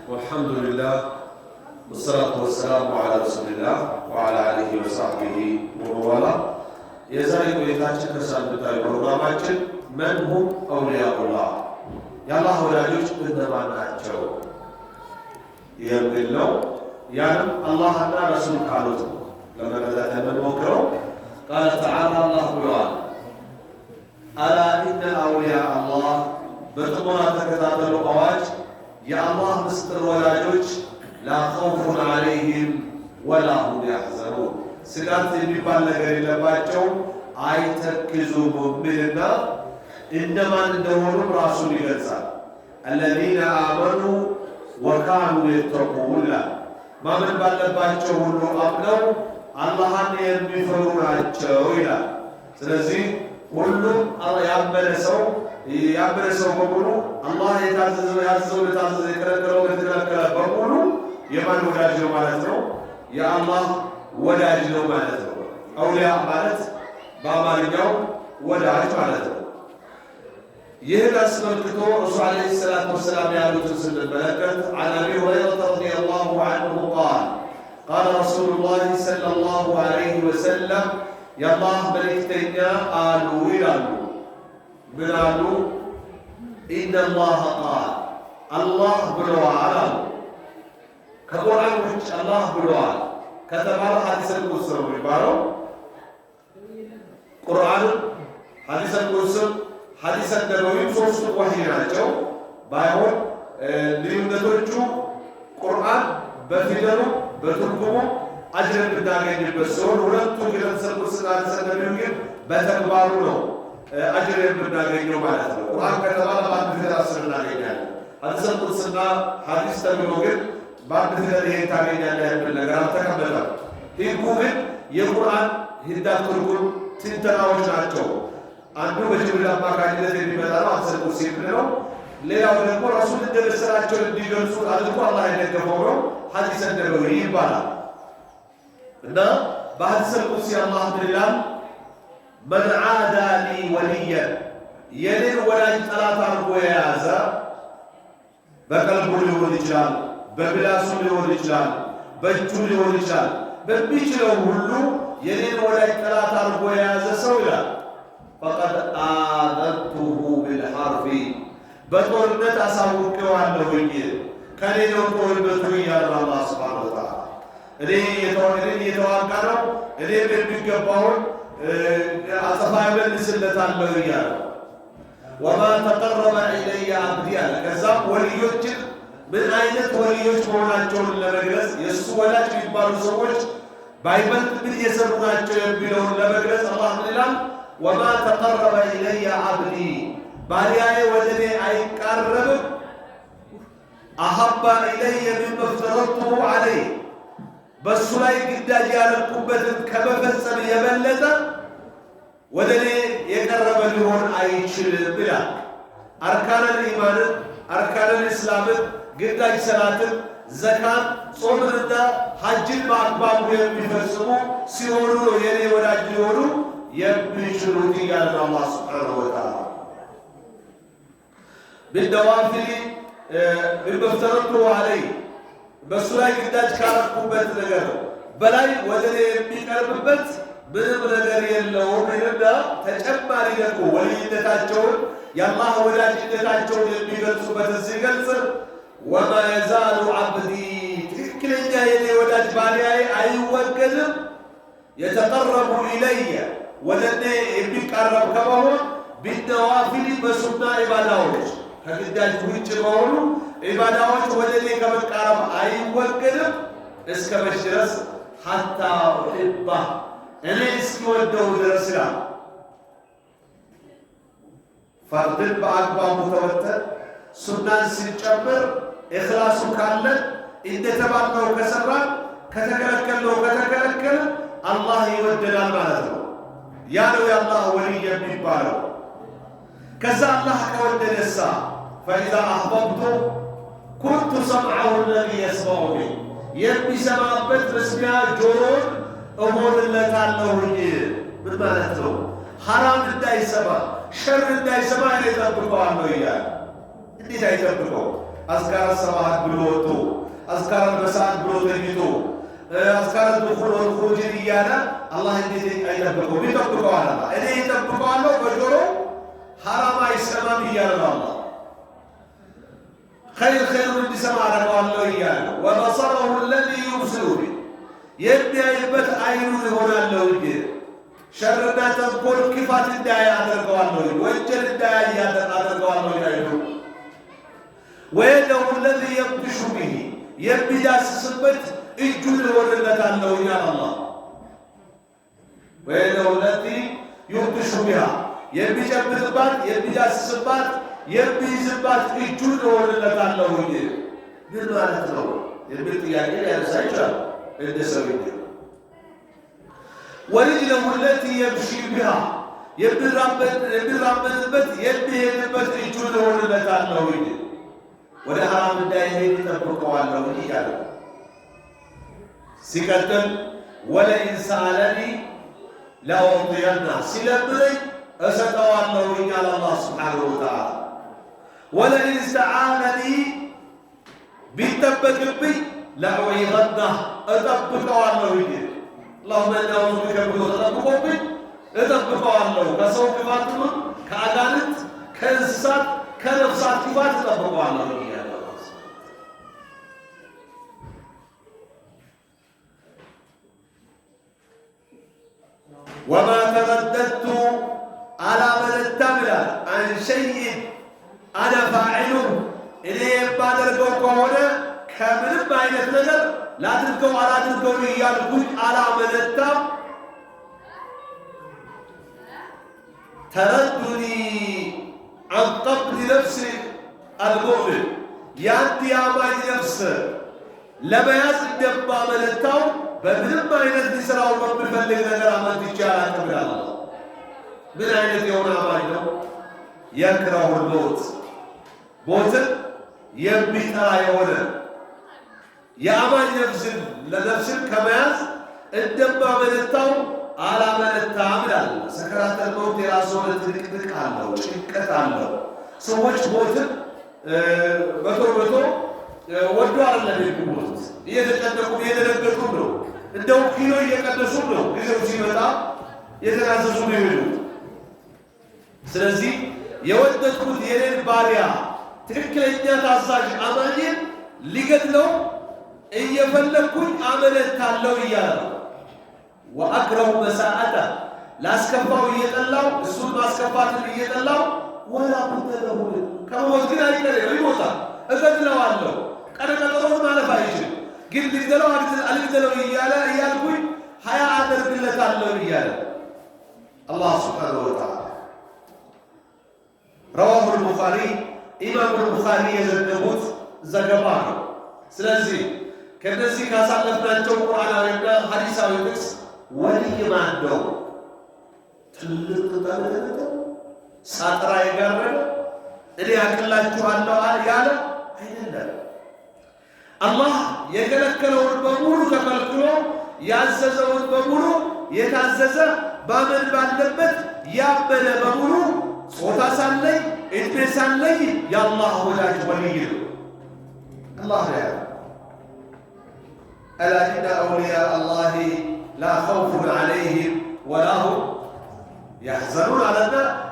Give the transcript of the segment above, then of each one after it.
والحمد لله والصلاة والسلام على رسول الله وعلى آله وصحبه ومن والاه. የዛሬ ቆይታችን ከሳምንታዊ ፕሮግራማችን መን ሁም አውሊያኡላህ የአላህ ወዳጆች እነማን ናቸው የሚል ነው። ያንም አላህና ረሱል ካሉት ለመረዳት የምንሞክረው ቃለ ተዓላ አላህ ብለዋል፣ አላ ኢነ አውሊያ አላህ በጥሞና ተከታተሉ አዋጅ የአላህ ምስጢር ወዳጆች ላ ኸውፉን ዐለይሂም ወላ ሁም ያሕዘኑን ስጋት የሚባል ነገር የለባቸውም አይተክዙም የሚልና እነማን እንደሆኑ ራሱን ይገልጻል። አለዚነ አመኑ ወካኑ የተቁን ይላል። ማመን ባለባቸው ሁሉ አምነው አላህን የሚፈሩ ናቸው ይላል። ስለዚህ ሁሉም ያመነ ሰው በሙሉ አላህ ያዘዘው ለታዘዘ የከለከለው ለተከለከለ በሙሉ የማን ወዳጅ ነው ማለት ነው? የአላህ ወዳጅ ነው ማለት ነው። አውሊያ ማለት በአማርኛው ወዳጅ ማለት ነው። ይህን አስመልክቶ ረሱል ዓለይሂ ሰላቱ ወሰላም ያሉትን ስንመለከት عن أبي هريرة رضي الله عنه قال قال رسول الله صلى الله عليه وسلم የአላህ መልእክተኛ አሉ ይላሉ። ምን አሉ? ኢነ አላህ ቃል አላህ ብለዋል አሉ። ከቁርአን ውጭ አላህ ብለዋል ከተባለ ሐዲሰል ቁድስ ነው የሚባለው። ቁርአንም ሐዲሰል ቁድስም ሐዲሰል ነበዊም ሶስቱ ወህይ ናቸው። ባይሆን ልዩነቶቹ ቁርአን በፊደሉ በትርጉሙ አጅር የምናገኝበት ሲሆን ሁለቱ ግን ሐዲሰል ቁድስና ሐዲሰል ነበዊ ግን በተግባሩ ነው አጅር የምናገኘው ማለት ነው። ቁርአን ከተባለ በአንድ ፊደል 10 እናገኛለን። ሐዲሰል ቁድስና ሐዲስ ተብሎ ግን በአንድ ፊደል ይሄን ታገኛለህ የሚል ነገር አልተቀመጠም። ህጉ ግን የቁርአን ሂዳት ትርጉም ትንተናዎች ናቸው። አንዱ በጅብሪል አማካኝነት የሚመጣ ነው ሐዲሰል ቁድስ የምንለው። ሌላው ደግሞ ረሱል እንደመሰላቸው እንዲገልጹ አድርጎ አላህ የደገፈው ነው ሐዲሰ ነበዊ ይባላል። እና በሐዲሰል ቁድስ አላህ ምን ይላል? መን ዓዳ ሊ ወልየን የኔን ወዳጅ ጠላት አድርጎ የያዘ በቀልቡ ሊሆን ይችላል፣ በምላሱ ሊሆን ይችላል፣ በእጁ ሊሆን ይችላል። በሚችለው ሁሉ የኔን ወዳጅ ጠላት አድርጎ የያዘ ሰው ይላል ፈቀድ አዘንቱሁ ቢልሐርቢ በጦርነት አሳውቄዋለሁኝ። ከኔ ነው ጦርነቱ እያለ አላህ ሱብሓነሁ ወተዓላ እኔ የተዋጋ ነው እኔ የሚገባውን አጸፋ መልስለታለሁ እያለ ወማ ተቀረበ ኢለየ አብዲ አለ። ከዛም ወልዮችን ምን አይነት ወልዮች መሆናቸውን ለመግለጽ የእሱ ወዳጅ የሚባሉ ሰዎች ባይበልጥ ምን የሰሩ ናቸው የሚለውን ለመግለጽ አላህ ምን ይላል? ወማ ተቀረበ ኢለየ አብዲ ባሪያዬ ወደ እኔ አይቃረብም አሐባ ኢለየ ሚመ ፍተረቱሁ ዐለይህ በእሱ ላይ ግዳጅ ያደረኩበትን ከመፈጸም የበለጠ ወደ እኔ የቀረበ ሊሆን አይችልም ይላል። አርካነል ኢማንን አርካነል እስላምን ግዳጅ ሰላትን፣ ዘካን፣ ጾምንና ሐጅን በአግባቡ የሚፈጽሙ ሲሆኑ ነው የኔ ወዳጅ ሊሆኑ የሚችሉት እያለ አላህ ሱብሓነሁ ወተዓላ ቢነዋፊል በፍተረቱሁ ዐለይህ በእሱ ላይ ግዳጅ ካረኩበት ነገር በላይ ወደ እኔ የሚቀርብበት ምንም ነገር የለውም ይልና ተጨማሪ ደግሞ ወልይነታቸውን የአላህ ወዳጅነታቸውን የሚገልጹበትን ሲገልጽ ወማ የዛሉ ዓብዲ ትክክለኛ የኔ ወዳጅ ባሪያዬ አይወገድም የተቀረቡ ኢለየ ወደ እኔ የሚቃረብ ከመሆን ቢነዋፊል በሱና ኢባዳዎች ከግዳጅ ውጭ በሆኑ ኢባዳዎች ወደ እኔ ከመቃረብ አይወገድም እስከ መቼ ድረስ? ሐታ ኡሒበህ እኔ እስኪወደው ድረስ ይላል። ፈርድን በአግባቡ ተወተን ሱናን ሲጨምር ኢኽላሱ ካለን እንደተባልነው ከሰራን ከተከለከልነው ከተከለከለ አላህ ይወደናል ማለት ነው። ያ ነው የአላህ ወልይ የሚባለው። ከዛ አላህ ከወደደሳ ፈኢዛ አሕበብቱ ኩንቱ ሰምዐሁ አለዚ የስመዑ ቢህ የሚሰማበት መስሚያ ጆሮን እሆንለታለሁኝ። ምን ማለት ነው? ሐራም እንዳይሰማ ሸር እንዳይሰማ እኔ እጠብቀዋለሁ እያለ እንዴት አይጠብቀው? أذكار الصباح بلوتو أذكار المساء بلوتو أذكار الدخول والخروج إيانا الله يدي يطبقوا بيطبقوا على الله إذا يطبقوا على الله بجرو حرام السماء إيانا الله خير من سماء الله إيانا وبصره الذي يبصر به يبدأ يبت عينه هنا الله شرنا تنقل كفات الداعي أدركوا الله وإنجل الداعي أدركوا الله ويده الذي يبطش به يبدأ سبت الجل ولله الله يا الله ويده التي يبطش بها يبدأ بالبات يبدأ سبات يبدأ سبات الجل ولله الله يا ما نتلو يبدأ يعني يا سيجا الدسوية ورجله التي يمشي بها يبدأ رب البت يبدأ البت الجل ولله الله ولا حرام الدائرين تبقوا عنه إياه سكتن ولئن سألني لأعطينه سلبني أستوى عنه إياه الله سبحانه وتعالى ولئن استعانني بالتبك بي لأعيذنه أتبقوا عنه إياه اللهم إنا أعوذ بك من أتبقوا بي أتبقوا عنه كسوء كفاتهم كأغانت كإنسان كنفسات كفات أتبقوا عنه إياه وما ترددت على من التمل عن شيء أنا فاعله إليه بعد الكوكونا كمن بعيد نجر لا تلقوا على تلقوا يالكوج على من التم تردني عن قبل نفسي المؤمن يأتي أمام نفسه لما يزد من التم በምንም አይነት ሊሰራው በሚፈልግ ነገር አመት ይቻላል ተብሏል። ምን አይነት የሆነ አማኝ ነው? የክራው ሞትን የሚጠራ የሆነ የአማኝ ለነፍስን ከመያዝ እንደማመነታው አላመነታም ይላል። ሰከራተል ሞት የራሱ የሆነ ትንቅንቅ አለው፣ ጭንቀት አለው። ሰዎች ሞትን በቶ ወዶ አይደለም የሚሞቱት፣ እየተጨነቁ እየተደነገጡ ነው። እንደው ኪሎ እየቀነሱ ነው። ጊዜው ሲመጣ የተናዘዙ ነው የሚሉት። ስለዚህ የወደድኩት የኔን ባሪያ ትክክለኛ ታዛዥ አማኝን ሊገድለው እየፈለግኩኝ አመነታለሁ እያለ ነው። ወአክረሁ መሳአተ ላስከፋው እየጠላው እሱን ማስከፋትን እየጠላው ወላ ኩተለሁ ከሞት ግን አይቀርም፣ ይሞታል። እገድለዋለሁ ቀነቀጠሮውን ማለፍ አይችልም። ግን ልግደለው አልግደለው እያልኩኝ ሀያ አደርግለታለሁ እያለ አላህ ሱብሓነሁ ወተዓላ ረዋሁ አልቡኻሪ ኢማሙ አልቡኻሪ የዘገቡት ዘገባ ነው። ስለዚህ ከነዚህ ካሳለፍናቸው ቁርአናዊና ሐዲሳዊ ጥቅስ ወልይ ማን ነው? ትልቅ ተጠለቀ ሳጥራ የጋረደ እኔ አቅላችኋለሁ ያለ አይደለም። አላህ የከለከለውን በሙሉ ተከልክሎ ያዘዘውን በሙሉ የታዘዘ ባመን ባለበት ያመነ በሙሉ ጾታ ሳለይ እድሜ ሳለይ የአላህ ወዳጅ ወልይ ነው። አላህ ያ አላ ኢነ አውሊያ አላህ ላ ኸውፉን ዐለይሂም ወላ ሁም يحزنون على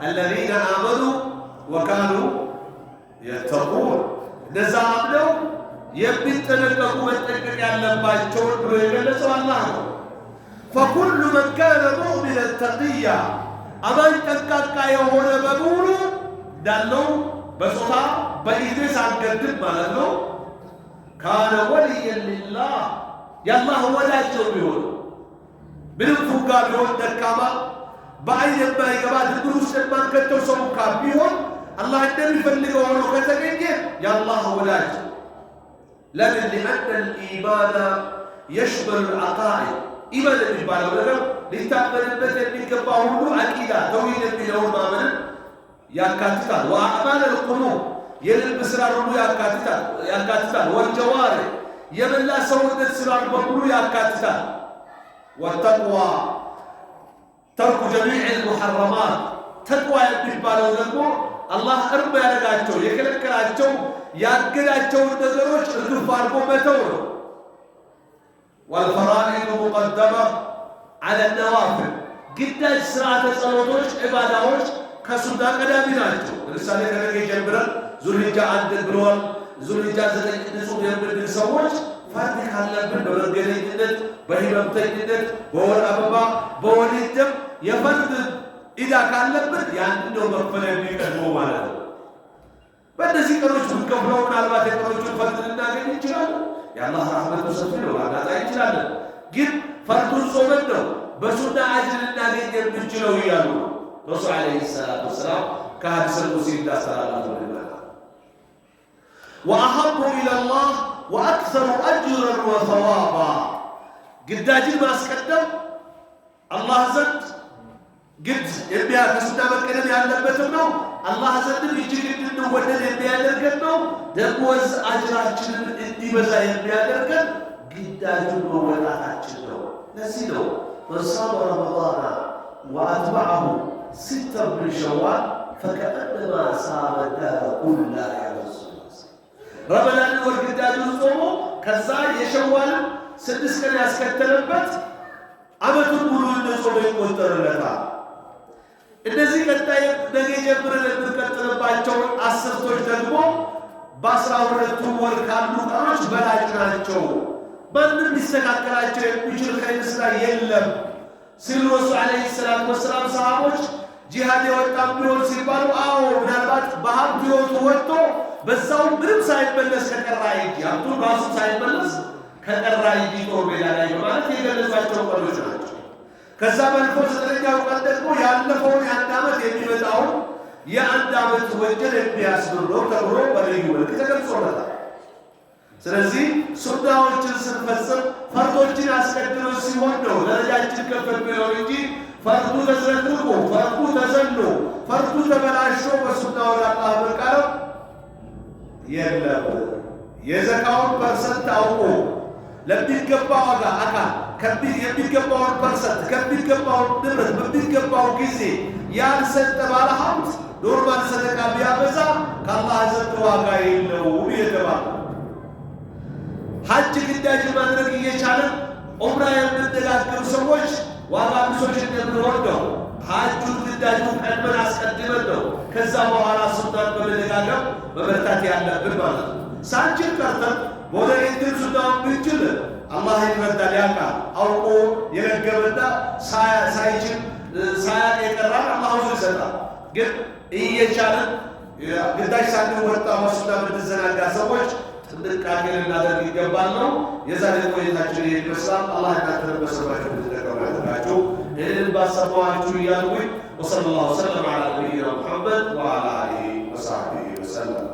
الذين آمنوا وكانوا يتقون نزع عبده يبتلقوا متلقى ያለባቸውን ብሎ የገለጸው አላህ ነው። فكل من كان مؤمنا تقيا አማኝ ጠንቃቃ የሆነ በሙሉ እንዳለው በጾታ በኢድሜ ሳንገድብ ማለት ነው ካነ ወልያ ሊላህ የአላህ ወዳጅ ነው ቢሆን ምንም ፉጋ ቢሆን ደካማ በአይን የማይገባ ድብር ውስጥ የማንከተው ሰው እንኳ ቢሆን አላህ እንደሚፈልገው ሆኖ ከተገኘ የአላህ ወዳጅ። ለምን? ሊአነ ልኢማን የሽመሉ ልዓቃኢድ ኢማን የሚባለው ነገር ሊታመንበት የሚገባ ሁሉ አቂዳ ተውሂድ የሚለውን ማመንን ያካትታል። ወአዕማል ልቁሉብ የልብ ስራን ሁሉ ያካትታል። ወልጀዋሪህ የመላ ሰውነት ስራን በሙሉ ያካትታል። ወተቅዋ ተርኩ ጀሚዕ ልሙሐረማት ተቅዋ የሚባለው ደግሞ አላህ እርም ያደረጋቸው የከለከላቸው ያገዳቸውን ነገሮች እርግፍ አድርጎ መተው ነው። ወልፈራኢድ ሙቀደመ ዐለ ነዋፊል ግዳጅ ስርዓተ ጸሎቶች ዒባዳዎች ከሱና ቀዳሚ ናቸው። ለምሳሌ ከነገ ጀምረን ዙልሂጃ 1 ብለዋል። ዙልሂጃ 9 ንጹህ የምንል ሰዎች ፈርድ ካለብን በመንገደኝነት፣ በህመምተኝነት፣ በወር አበባ፣ በወሊድ ደም የፈርድ ኢዳ ካለብን ያን ነው መክፈል የሚቀድመው ማለት ነው። በእነዚህ ቀኖች ብንከፍለው ምናልባት የቀኖቹን ፈርድ ልናገኝ እንችላለን። የአላህ ረሕመቱ ሰፊ ነው፣ ላናጣ እንችላለን። ግን ፈርዱን ጾመን ነው በሱና አጅር ልናገኝ የምንችለው እያሉ ረሱል ዓለይሂ ሰላቱ ወሰላም ከሐዲስ ሙስሊም እንዳስተላለፉ ወአሐቡ ኢለላህ ወአክሰሩ አጅረን ወሰዋባ ግዳጅን ማስቀደም አላህ ዘንድ ግድ ከሱና መቀደም ያለበትም ነው። አላህ ዘንድ እጅግ እንድንወደድ የሚያደርገን ነው። ደሞዝ አጅራችንን እንዲበዛ የሚያደርገን ግዳጁን መወጣታችን ነው። ለዚህ ነው ወሳም ረመዳን ወአትበዐሁ ሲተን ሚን ሸዋል ፈከአነማ ሳመ ደህረ ኩላ ያለሱ ረመዳን ወር ግዳጁን ጾሞ ከዛ የሸዋልን 6 ቀን ያስከተለበት ዓመቱን ሙሉ እንደጾመ ይቆጠርለታል። እነዚህ ቀጣይ ነገ ጀምረን የምንቀጥልባቸው አስርቶች ደግሞ በ12ቱ ወር ካሉ ቀኖች በላጭ ናቸው። ማንም ሊስተካከላቸው የሚችል ኸይር ስራ የለም ሲሉ ረሱል ዓለይሂ ሰላቱ ወሰላም ሰሃቦች ጂሃድ የወጣም ቢሆን ሲባሉ አዎ ምናልባት በሀብት ሕይወቱ ወጥቶ በዛው ምንም ሳይመለስ ከቀራ እንጂ ሀብቱን ራሱ ሳይመለስ ከቀራ እንጂ ጦር ሜዳ ላይ በማለት የገለጿቸው ቀኖች ናቸው። ከዛ መልፎ 9ኛው ቀን ደግሞ ያለፈውን የ1 ዓመት የሚመጣውን የ1 ዓመት ወንጀል የሚያስምር ነው ተብሎ በልዩ መልክ ተገልጾለታል። ስለዚህ ሱናዎችን ስንፈጽም ፈርዶችን አስቀድመን ሲሆን ነው ደረጃችን ከፍ የሚለው እንጂ ፈርዱ ተዝረክርኮ፣ ፈርዱ ተዘሎ፣ ፈርዱ ተበላሾ በሱና ወደ አላህ መቃረብ የለም። የዘካውን ፐርሰንት አውቆ ለሚገባው አካል የሚገባውን ፐርሰንት ከሚገባው ንብረት በሚገባው ጊዜ ያልሰጠ ባለ ሀብት ኖርማል ሰደቃ ቢያበዛ ከአላህ ዘንድ ዋጋ የለውም የተባለ ሐጅ ግዳጅ ማድረግ እየቻለን ዑምራ የምንደጋገሩ ሰዎች ዋጋ ብሶች እንደምንሆን ነው። ሐጁን ግዳጁን ቀድመን አስቀድመን ነው ከዛ በኋላ ሱናን በመደጋገም መበርታት ያለብን ማለት ነው። ሳንችል ቀርተን ወደ እንትን ሱናውን ብንችል አላህ ይረዳል፣ ያውቃል። አውቆ የረገበና ሳይችል ሳያቅ የቀራን አላህ ይሰጣል። ግን እየቻለን ግዳጅ ሳንወጣ በሱና የምንዘናጋ ሰዎች ጥንቃቄ ልናደርግ ይገባል ነው። የዛሬ ቆይታችን ይህን ይመስላል። አላህ እናንተን በሰማችሁ እንድትጠቀሙ ያደርጋችሁ። ይህንን ባሰማችሁ እያልኩኝ ወሰለላሁ ወሰለም ዐላ ነቢይና ሙሐመድ ወዐላ አሊሂ ወሰሕቢሂ ወሰለም።